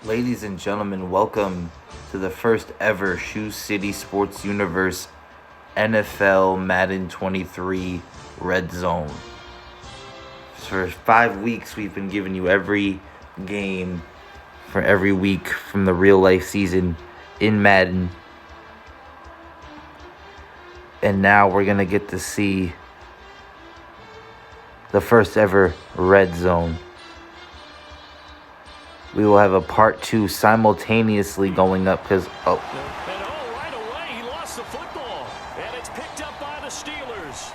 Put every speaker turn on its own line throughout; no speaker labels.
Ladies and gentlemen, welcome to the first ever Shoe City Sports Universe NFL Madden 23 Red Zone. For 5 weeks, we've been giving you every game for every week from the real life season in Madden. And now we're going to get to see the first ever Red Zone. We will have a part 2 simultaneously going up because
right away he lost the football, and it's picked up by the Steelers.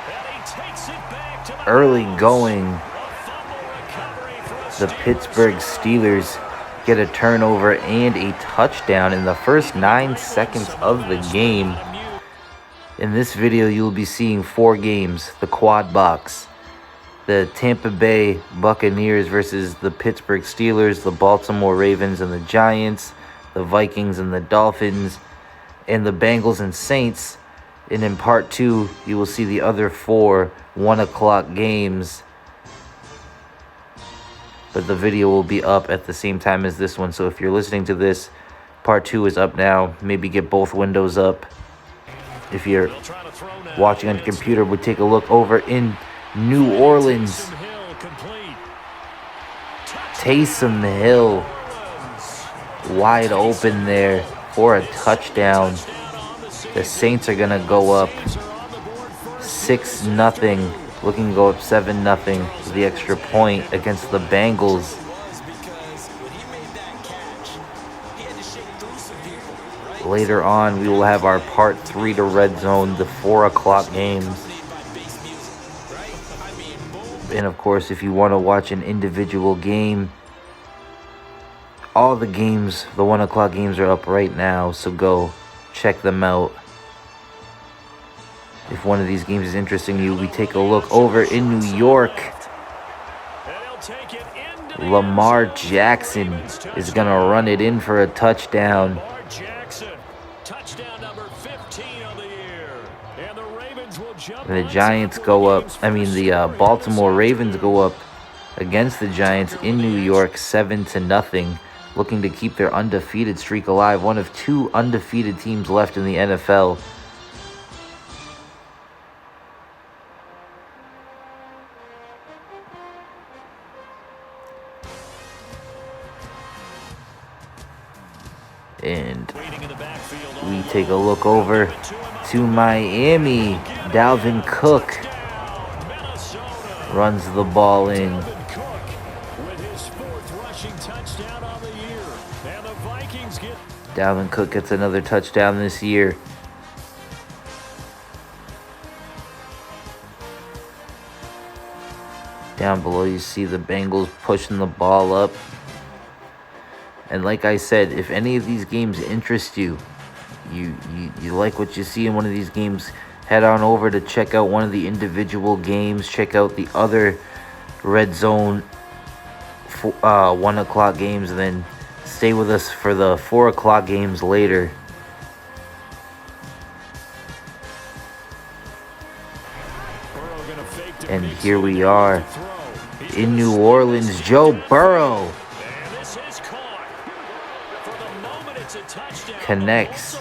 And he takes it back to the
early
house.
going, the
The
Pittsburgh Steelers get a turnover and a touchdown in the first 9 seconds of the game. In this video, you will be seeing 4 games, the quad box. The Tampa Bay Buccaneers versus the Pittsburgh Steelers, the Baltimore Ravens and the Giants, the Vikings and the Dolphins, and the Bengals and Saints. And in part 2, you will see the other 4 1 o'clock games. But the video will be up at the same time as this one. So if you're listening to this, part 2 is up now. Maybe get both windows up. If you're watching on your computer, we'll take a look over in New Orleans. Taysom Hill wide open there for a touchdown. The Saints are going to go up 6-0, looking to go up 7-0 with the extra point against the Bengals. Later on, we will have our part 3 to Red Zone, the 4 o'clock games. And of course, if you want to watch an individual game, all the games, the 1 o'clock games are up right now, so go check them out. If one of these games is interesting to you, we take a look over in New York. Lamar Jackson is going to run it in for a touchdown. And the Giants go up, the Baltimore Ravens go up against the Giants in New York 7-0, looking to keep their undefeated streak alive. One of 2 undefeated teams left in the NFL. And we take a look over to Miami. Dalvin Cook runs the ball in. Dalvin Cook gets another touchdown this year. Down below, you see the Bengals pushing the ball up. And like I said, if any of these games interest you, you like what you see in one of these games, head on over to check out one of the individual games. Check out the other Red Zone 1 o'clock games, and then stay with us for the 4 o'clock games later. And here we are in New Orleans. Joe Burrow connects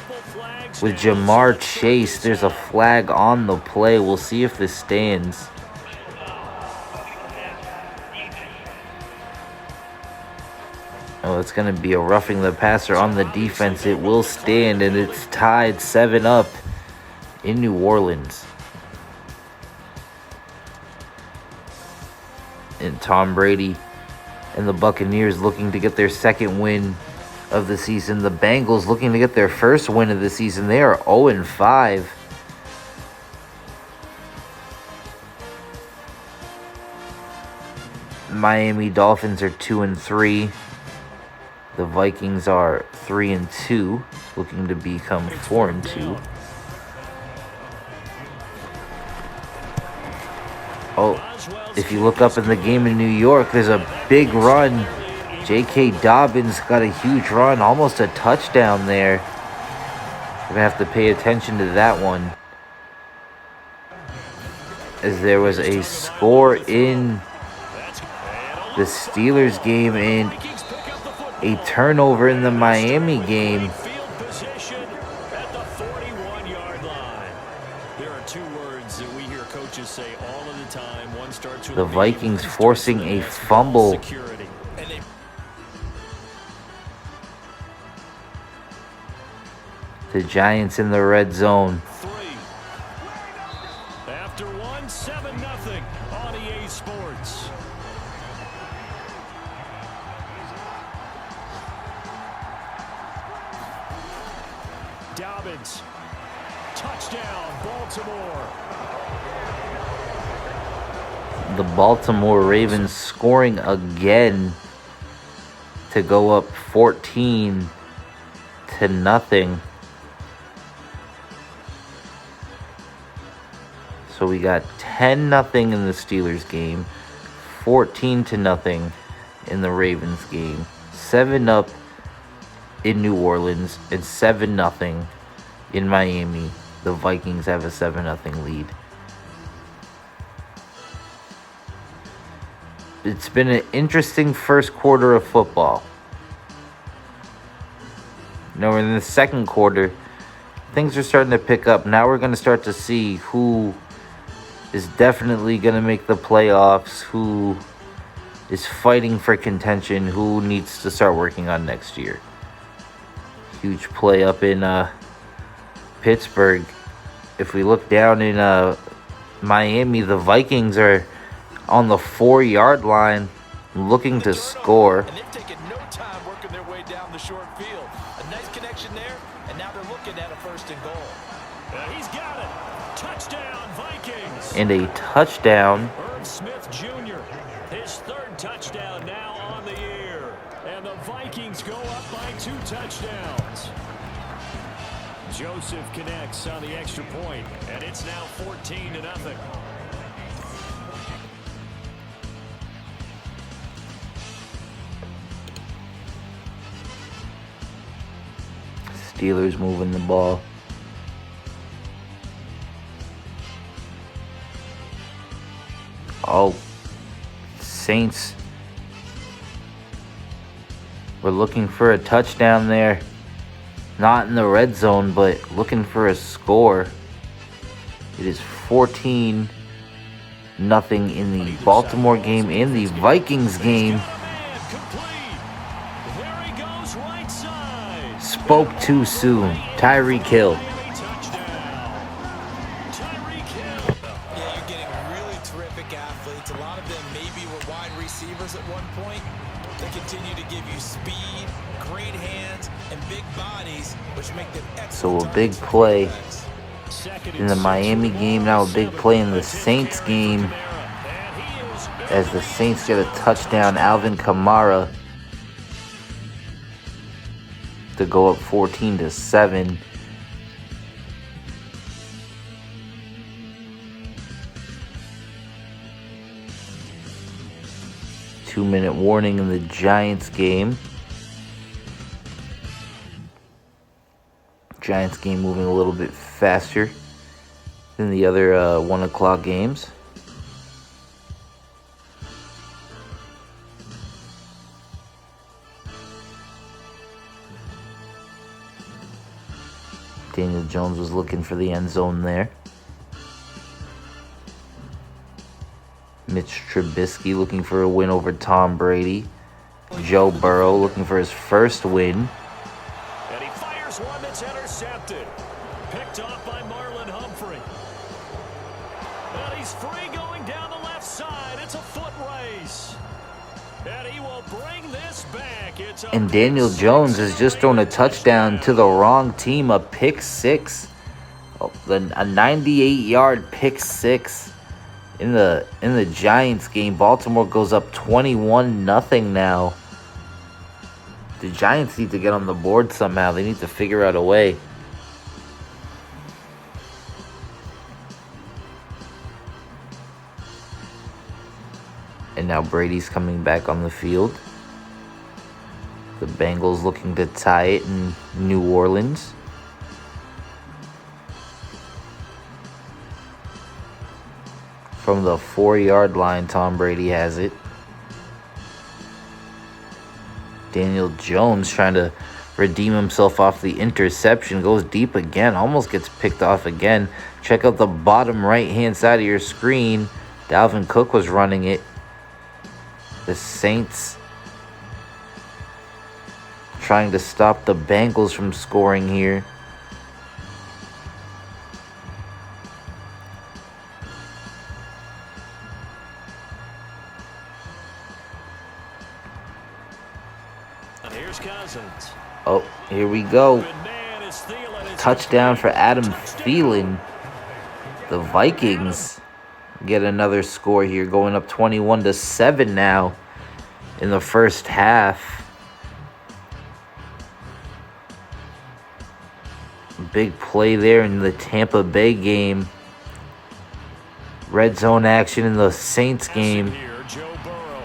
with Jamar Chase. There's a flag on the play. We'll see if this stands. Oh, it's going to be a roughing the passer on the defense. It will stand, and it's tied 7-up in New Orleans. And Tom Brady and the Buccaneers looking to get their second win of the season. The Bengals looking to get their first win of the season. They are 0-5. Miami Dolphins are 2-3. The Vikings are 3-2, looking to become 4-2. Oh, if you look up in the game in New York, there's a big run. J.K. Dobbins got a huge run, almost a touchdown there. We're going to have to pay attention to that one, as there was a score in the Steelers game and a turnover in the Miami game.
Field position at the 41-yard line. There are two words that we hear coaches say all of the time. One starts with
The Vikings forcing a fumble.
Security.
The Giants in the red zone.
3. After 1, 7-0 on EA Sports. Dobbins. Touchdown, Baltimore.
The Baltimore Ravens scoring again to go up 14-0. So we got 10-0 in the Steelers game, 14-0 in the Ravens game, 7-up in New Orleans, and 7-0 in Miami. The Vikings have a 7-0 lead. It's been an interesting first quarter of football. Now we're in the second quarter. Things are starting to pick up. Now we're going to start to see who is definitely going to make the playoffs, who is fighting for contention, who needs to start working on next year. Huge play up in Pittsburgh. If we look down in Miami, the Vikings are on the 4-yard line looking to score.
And they've taken no time working their way down the short field. A nice connection there, and now they're looking at a 1st and goal.
He's got it. Touchdown, Vikings.
And a touchdown.
Herb Smith Jr., his 3rd touchdown now on the year. And the Vikings go up by 2 touchdowns. Joseph connects on the extra point, and it's now 14-0.
Steelers moving the ball. Oh, Saints. We're looking for a touchdown there. Not in the red zone, but looking for a score. It is 14-0 in the Baltimore game and the Vikings game. Spoke too soon. Tyreek Hill.
Yeah, you're getting really terrific athletes. A lot of them maybe were wide receivers at one point. They continue to give you speed, great hands, and big bodies, which make them excellent.
So a big play in the Miami game. Now a big play in the Saints game. As the Saints get a touchdown, Alvin Kamara to go up 14-7. Two-minute warning in the Giants game. Giants game moving a little bit faster than the other 1 o'clock games. Daniel Jones was looking for the end zone there. Mitch Trubisky looking for a win over Tom Brady. Joe Burrow looking for his first win.
And he fires one that's intercepted. Picked off by Marlon Humphrey. And he's free going down the left side. It's a foot race. And he will bring this back. It's
And Daniel Jones has just thrown a touchdown to the wrong team, a pick six. A 98-yard pick six in the Giants game. Baltimore goes up 21-0 now. The Giants need to get on the board somehow. They need to figure out a way. And now Brady's coming back on the field. The Bengals looking to tie it in New Orleans. From the 4-yard line, Tom Brady has it. Daniel Jones trying to redeem himself off the interception. Goes deep again. Almost gets picked off again. Check out the bottom right-hand side of your screen. Dalvin Cook was running it. The Saints trying to stop the Bengals from scoring here.
And here's Cousins.
Oh, here we go.
Good man is Thielen. It's
Touchdown for Adam Thielen. The Vikings get another score here, going up 21-7 now in the first half. Big play there in the Tampa Bay game. Red zone action in the Saints game.
here, Joe Burrow.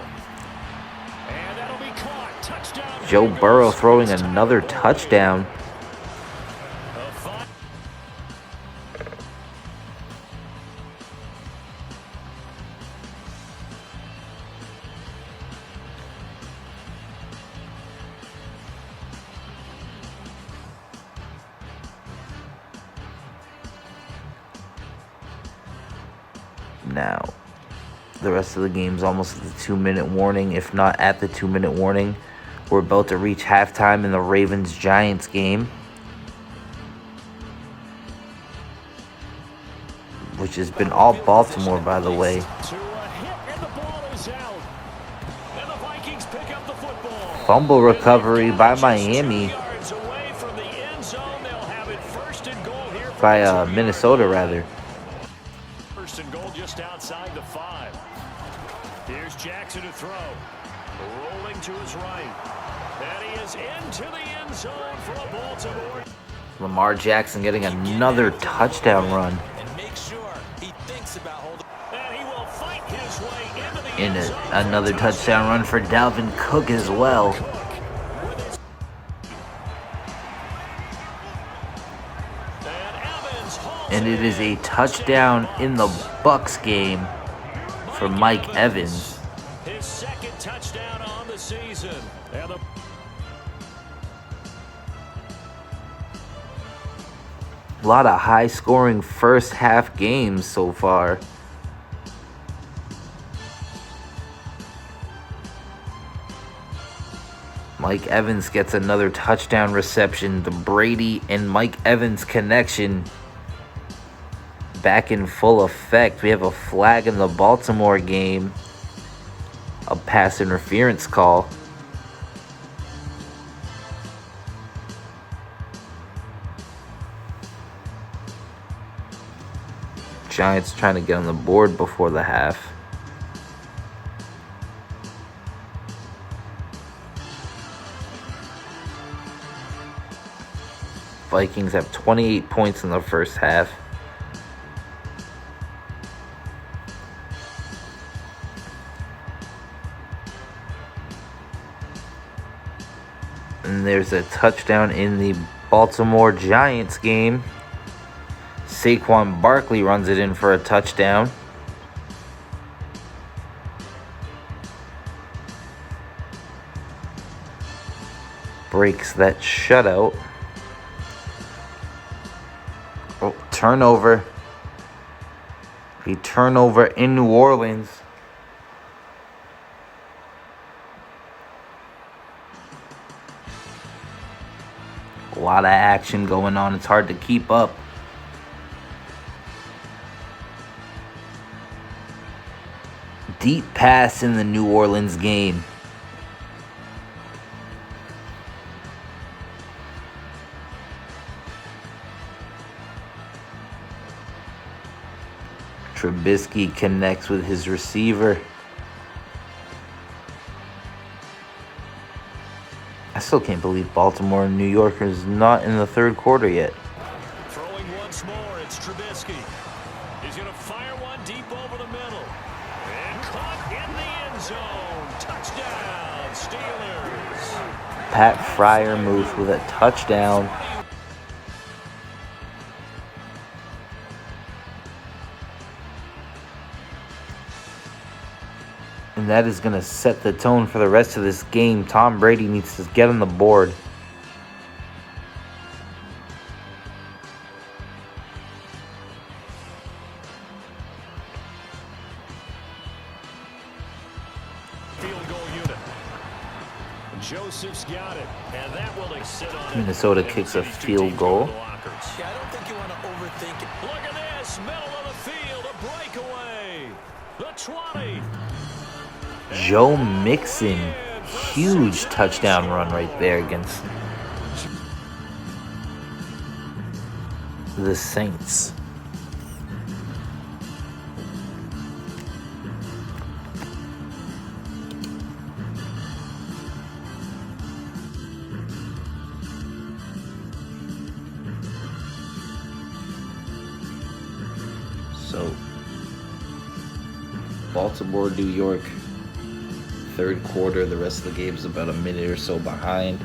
And that'll be caught. Touchdown.
Joe Burrow throwing another touchdown.
A fi-
Now, the rest of the game's almost at the 2-minute warning, if not at the 2-minute warning. We're about to reach halftime in the Ravens-Giants game, which has been all Baltimore, by the way.
To a hit, and the ball is out. And the Vikings pick up the football.
Fumble recovery by Miami,
Yards away from the end zone. They'll have it first and goal here from
by
the 2
Minnesota rather.
First and goal just outside the 5. Here's Jackson to throw. Rolling to his right. And he is into the end zone for a Baltimore.
Lamar Jackson getting another touchdown run.
And make sure he thinks about holding.
And he will fight his way into the
And
end zone.
another touchdown run for Dalvin Cook as well. And it is a touchdown in the Bucs game for Mike Evans.
His second touchdown on the season. And the
A lot of high-scoring first-half games so far. Mike Evans gets another touchdown reception. The Brady and Mike Evans connection back in full effect. We have a flag in the Baltimore game. A pass interference call. Giants trying to get on the board before the half. Vikings have 28 points in the first half. And there's a touchdown in the Baltimore Giants game. Saquon Barkley runs it in for a touchdown. Breaks that shutout. Oh, turnover. A turnover in New Orleans. A lot of action going on. It's hard to keep up. Deep pass in the New Orleans game. Trubisky connects with his receiver. I still can't believe Baltimore and New York is not in the third quarter yet.
throwing once more, it's Trubisky. He's going to fire one deep over the middle. And caught in the end zone. Touchdown, Steelers.
Pat Freiermuth with a touchdown. And And that is going to set the tone for the rest of this game. Tom Brady needs to get on the board.
Field goal unit. Joseph's got it, and that will sit on it.
Minnesota kicks a field goal.
Yeah, I don't think you want to overthink it.
Look at this, middle of the field, a breakaway. The 20.
Joe Mixon, huge touchdown run right there against the Saints. So, Baltimore, New York, third quarter. The rest of the game's about a minute or so behind.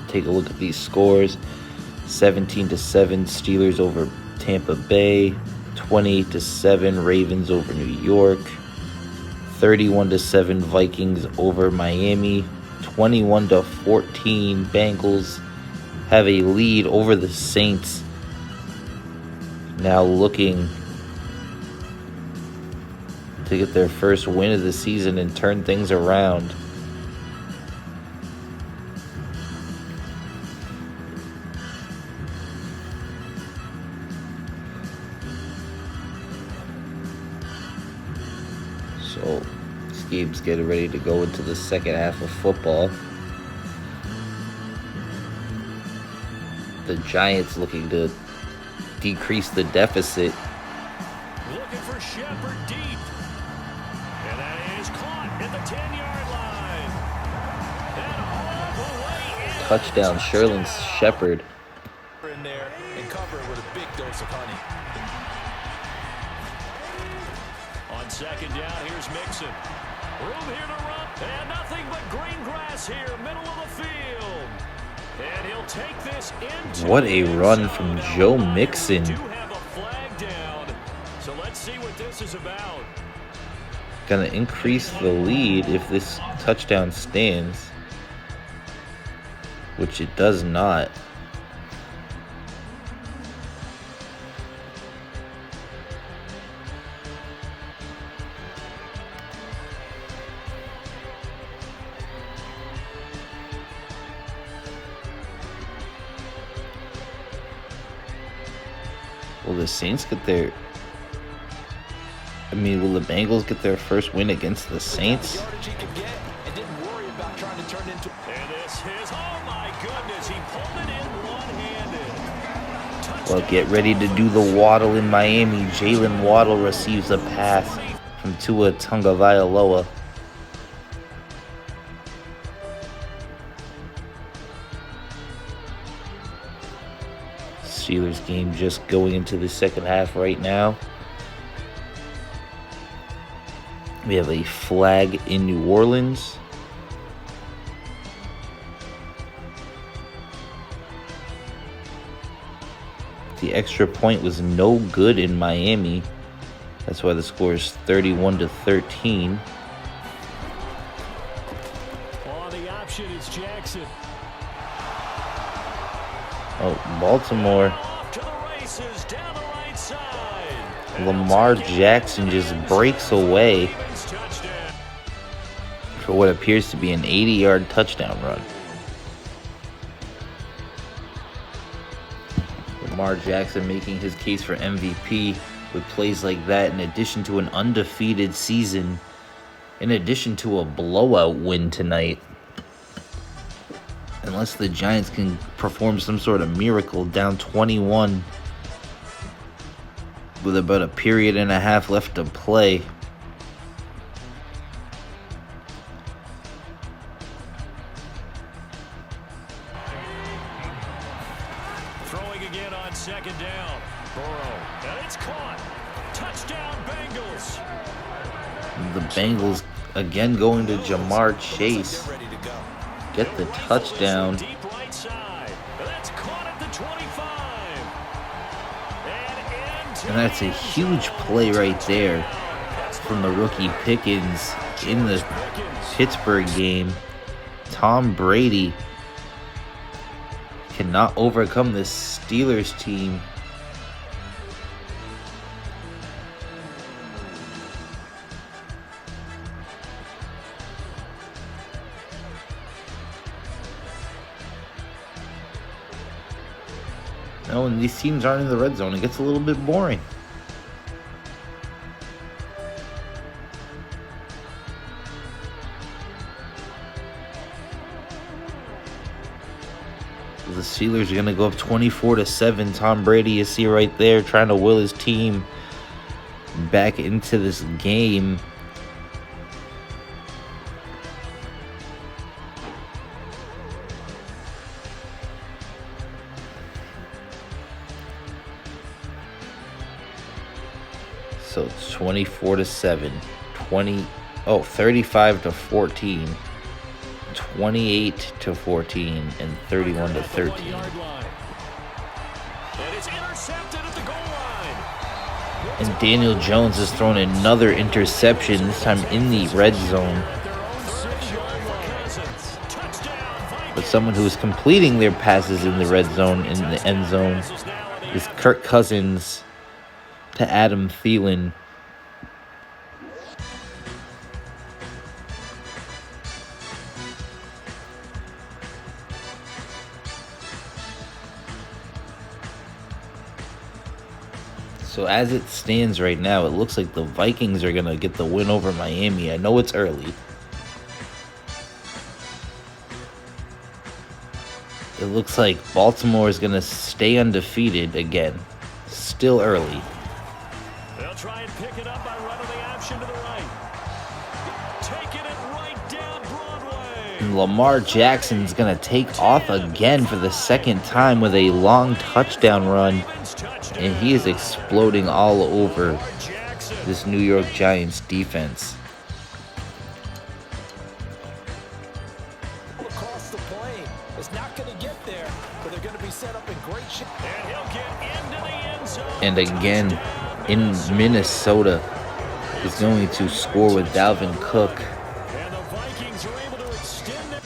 Take a look at these scores. 17-7 Steelers over Tampa Bay. 28-7 Ravens over New York. 31-7 Vikings over Miami. 21-14 Bengals have a lead over the Saints. Now looking to get their first win of the season and turn things around. So this game's getting ready to go into the second half of football. The Giants looking to decrease the deficit.
Looking for Shepard deep. And that is caught at the 10-yard line. And all the way in.
Touchdown, Sherlin Shepard.
In there and cover it with a big dose of honey.
On second down, here's Mixon. Room here to run. And nothing but green grass here, middle of the field. And he'll take this into
what a run from Joe Mixon.
Do have a flag down. So let's see what this is about.
Gonna increase the lead if this touchdown stands, which it does not. Will the Saints get their... will the Bengals get their first win against the Saints?
And this is, oh my goodness, he pulled it in one-handed.
Well, get ready to do the waddle in Miami. Jalen Waddle receives a pass from Tua Tagovailoa. Steelers game just going into the second half right now. We have a flag in New Orleans. The extra point was no good in Miami. That's why the score is 31-13.
On the option is Jackson.
Oh, Baltimore.
Off to the races, down the right side.
Lamar Jackson just breaks away for what appears to be an 80-yard touchdown run. Lamar Jackson making his case for MVP with plays like that, in addition to an undefeated season, in addition to a blowout win tonight. Unless the Giants can perform some sort of miracle, down 21 with about a period and a half left to play.
Throwing again on second down. Burrow. And it's caught. Touchdown, Bengals.
The Bengals again going to Jamar Chase. Get the touchdown.
Deep right side. That's caught at the 25. And
And that's a huge play right there from the rookie Pickens in the Pittsburgh game. Tom Brady cannot overcome this Steelers team. No, when these teams aren't in the red zone, it gets a little bit boring. The Steelers are going to go up 24-7. Tom Brady, you see right there, trying to will his team back into this game. So it's 24-7, 35-14, 28-14, and 31-13. And Daniel Jones has thrown another interception, this time in the red zone. But someone who is completing their passes in the red zone, in the end zone, is Kirk Cousins to Adam Thielen. So as it stands right now, it looks like the Vikings are going to get the win over Miami. I know it's early. It looks like Baltimore is going to stay undefeated again. Still early.
They'll try and pick it up by running the option to the right. Taking it right down Broadway.
And Lamar Jackson's going to take off again for the second time with a long touchdown run. And he is exploding all over this New York Giants defense.
Across the plane. It's not going to get there, but they're going to be set up in great shape.
And he'll get into the end zone.
And again, in Minnesota, is going to score with Dalvin Cook.
And the Vikings are able to extend it.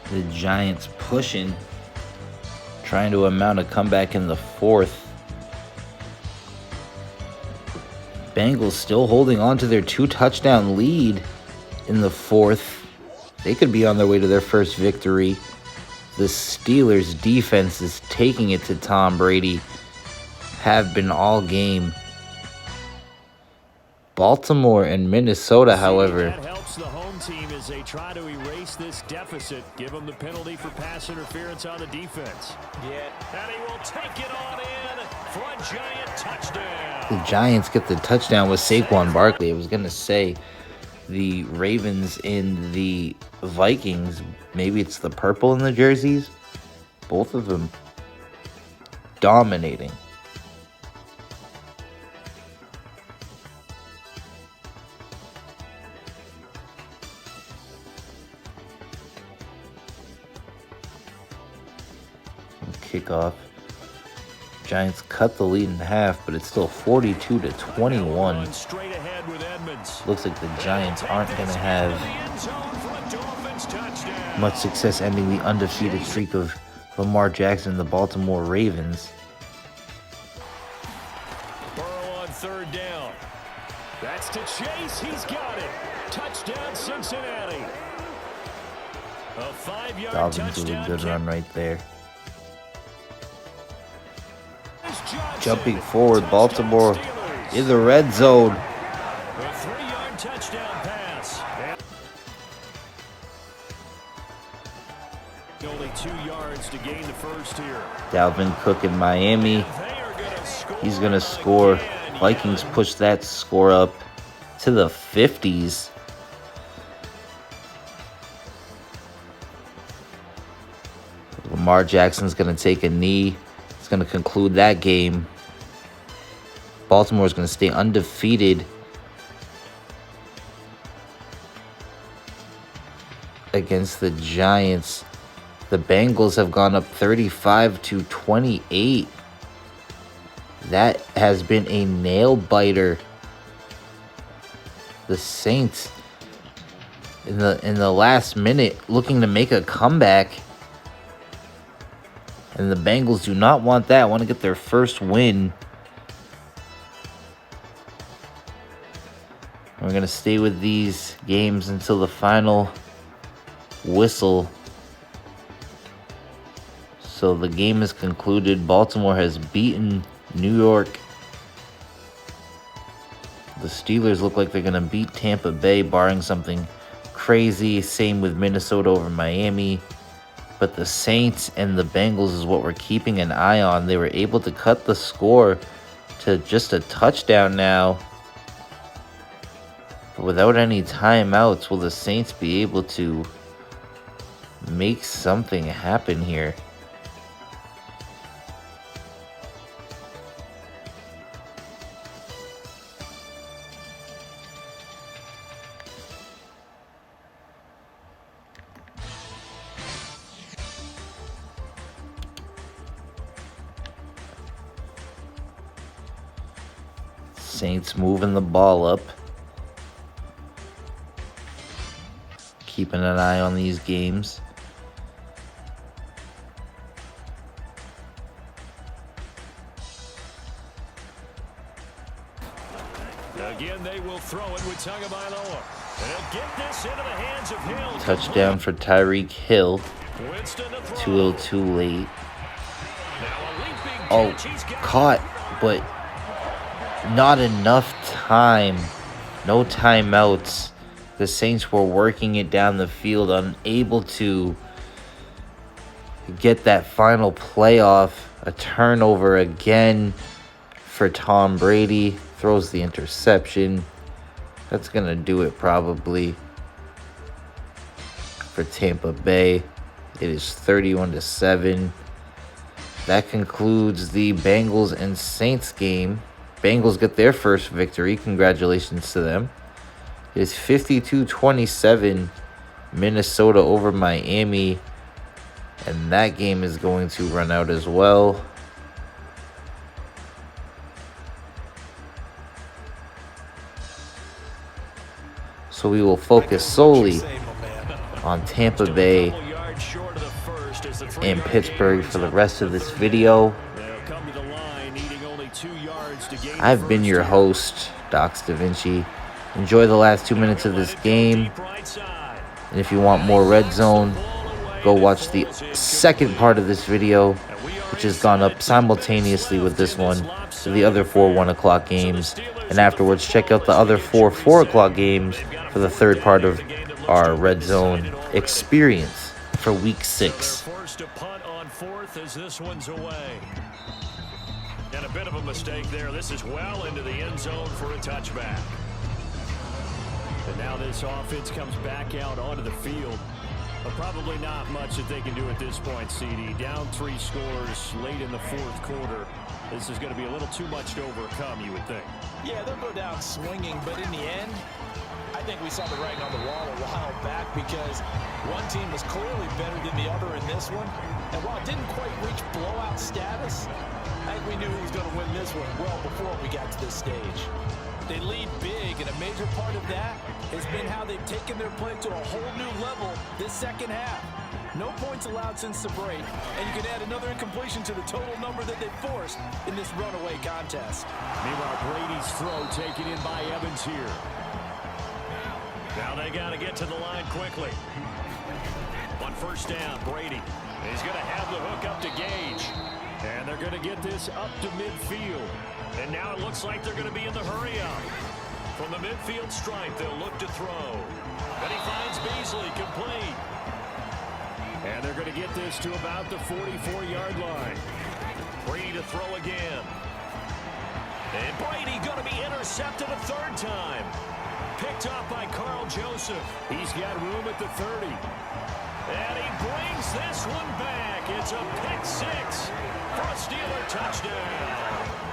The Giants pushing, trying to mount a comeback in the fourth. Bengals still holding on to their 2-touchdown lead in the fourth. They could be on their way to their first victory. The Steelers defense is taking it to Tom Brady. Have been all game. Baltimore and Minnesota, however,
That helps the home team as they try to erase this deficit. Give them the penalty for pass interference on the defense.
Yeah.
And he will take it on in for a Giant touchdown.
the Giants get the touchdown with Saquon Barkley. I was going to say the Ravens and the Vikings, maybe it's the purple in the jerseys. Both of them dominating. Kickoff. Giants cut the lead in half, but it's still 42-21.
Straight ahead with Edmonds.
Looks like the Giants aren't going to have much success ending the undefeated streak of Lamar Jackson and the Baltimore Ravens.
Burrow on third down. That's to Chase. He's got it. Touchdown, Cincinnati. A 5-yard
Dobbins with a
touchdown
good
kick.
run right there.
Johnson.
Jumping forward, Baltimore
Touchdown, Steelers.
in the red zone.
touchdown pass. And only 2 yards to gain the first here.
Dalvin Cook in Miami. He's going to score. Vikings push that score up to the 50s. Lamar Jackson's going to take a knee. It's going to conclude that game. Baltimore is going to stay undefeated against the Giants. The Bengals have gone up 35-28. That has been a nail biter. The Saints in the last minute looking to make a comeback. And the Bengals do not want that. Want to get their first win. We're going to stay with these games until the final whistle. So the game is concluded. Baltimore has beaten New York. The Steelers look like they're going to beat Tampa Bay, barring something crazy. Same with Minnesota over Miami. But the Saints and the Bengals is what we're keeping an eye on. They were able to cut the score to just a touchdown now. But without any timeouts, will the Saints be able to make something happen here? Saints moving the ball up. Keeping an eye on these games.
Again, they will throw it with Tagovailoa. And he'll get this into the hands of Hill.
Touchdown for Tyreek Hill. Too little, too late. Oh, caught, but not enough time. No timeouts. The Saints were working it down the field, unable to get that final playoff. A turnover again for Tom Brady. Throws the interception. That's going to do it probably for Tampa Bay. It is 31-7. That concludes the Bengals and Saints game. Bengals get their first victory. Congratulations to them. It is 52-27 Minnesota over Miami. And that game is going to run out as well. So we will focus solely on Tampa Bay and Pittsburgh for the rest of this video. I've been your host, Docs Da Vinci. Enjoy the last 2 minutes of this game. And if you want more Red Zone, go watch the second part of this video, which has gone up simultaneously with this one, to the other 4 1 o'clock games. And afterwards, check out the other 4 4 o'clock games for the third part of our Red Zone experience for Week 6.
Forced to punt on 4th as this one's away. And a bit of a mistake there. This is well into the end zone for a touchback. And now this offense comes back out onto the field. But probably not much that they can do at this point, CD. Down 3 scores late in the 4th quarter. This is going to be a little too much to overcome, you would think.
Yeah, they'll go down swinging, but in the end, I think we saw the writing on the wall a while back because one team was clearly better than the other in this one. And while it didn't quite reach blowout status, I think we knew who was going to win this one well before we got to this stage. They lead big, and a major part of that has been how they've taken their play to a whole new level this second half. No points allowed since the break, and you can add another incompletion to the total number that they forced in this runaway contest.
Meanwhile, Brady's throw taken in by Evans here. Now they got to get to the line quickly. On first down, Brady. He's going to have the hook up to Gage. And they're going to get this up to midfield. And now it looks like they're going to be in the hurry up. From the midfield stripe, they'll look to throw. And he finds Beasley complete. And they're going to get this to about the 44-yard line. Brady to throw again. And Brady going to be intercepted a third time. Picked up by Carl Joseph. He's got room at the 30. And he brings this one back. It's a pick six for a Steeler touchdown.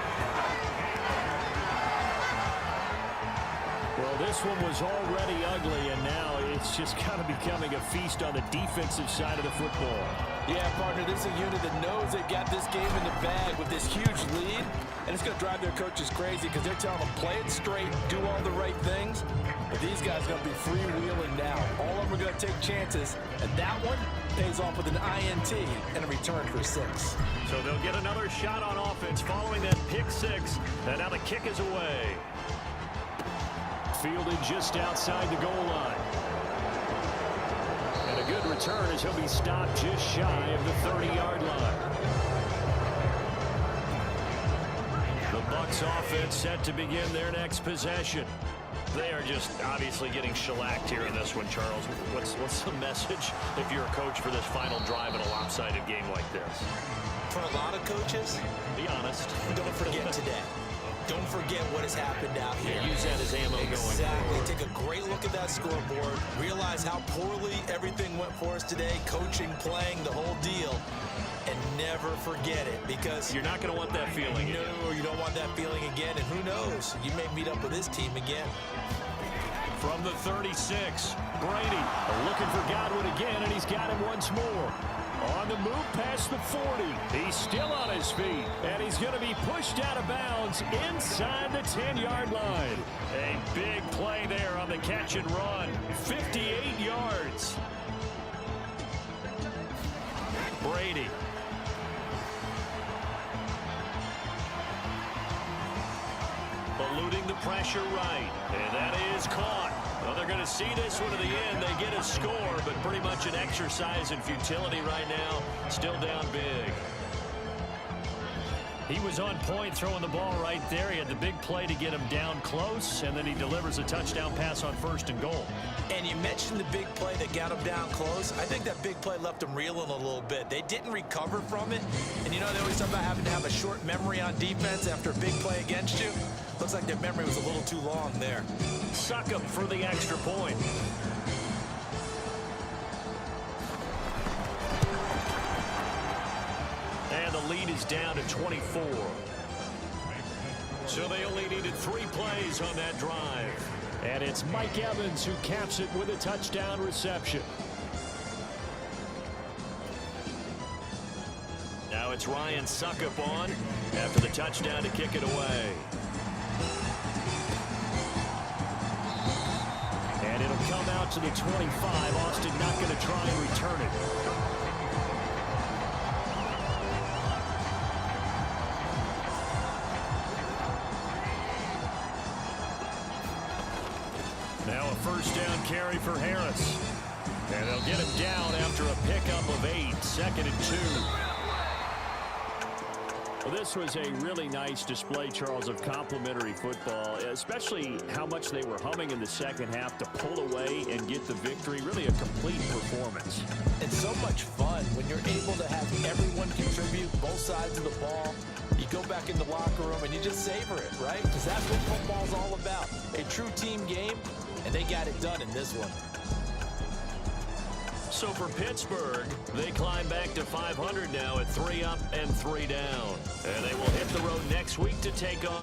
Well, this one was already ugly, and now it's just kind of becoming a feast on the defensive side of the football.
Yeah, partner, this is a unit that knows they got this game in the bag with this huge lead, and it's going to drive their coaches crazy because they're telling them play it straight, do all the right things. But these guys are going to be freewheeling now. All of them are going to take chances, and that one pays off with an INT and a return for 6.
So they'll get another shot on offense following that pick six, and now the kick is away. Fielded just outside the goal line. And a good return as he'll be stopped just shy of the 30-yard line. The Bucs offense set to begin their next possession. They are just obviously getting shellacked here in this one, Charles. What's the message if you're a coach for this final drive in a lopsided game like this?
For a lot of coaches,
be honest.
Don't forget today. Don't forget what has happened out here.
Yeah, use that as ammo going forward.
Exactly. Take a great look at that scoreboard. Realize how poorly everything went for us today. Coaching, playing, the whole deal. And never forget it, because
you're not going to want that feeling again.
No, you don't want that feeling again. And who knows? You may meet up with this team again.
From the 36, Brady looking for Godwin again, and he's got him once more. On the move past the 40. He's still on his feet, and he's going to be pushed out of bounds inside the 10-yard line. A big play there on the catch and run. 58 yards. Brady. Eluding the pressure right, and that is caught. Well, they're going to see this one to the end. They get a score, but pretty much an exercise in futility right now. Still down big. He was on point throwing the ball right there. He had the big play to get him down close, and then he delivers a touchdown pass on 1st and goal.
And you mentioned the big play that got him down close. I think that big play left him reeling a little bit. They didn't recover from it. And you know, they always talk about having to have a short memory on defense after a big play against you. Looks like their memory was a little too long there.
Suck up for the extra point. And the lead is down to 24. So they only needed 3 plays on that drive. And it's Mike Evans who caps it with a touchdown reception. Now it's Ryan Suckup on after the touchdown to kick it away. And it'll come out to the 25. Austin not going to try and return it. Now a 1st down carry for Harris. And they'll get him down after a pickup of 8. 2nd and 2. Well, this was a really nice display, Charles, of complimentary football, especially how much they were humming in the second half to pull away and get the victory. Really a complete performance.
It's so much fun when you're able to have everyone contribute, both sides of the ball. You go back in the locker room and you just savor it, right? Because that's what football's all about. A true team game, and they got it done in this one.
So for Pittsburgh, they climb back to 500 now at 3 up and 3 down. And they will hit the road next week to take on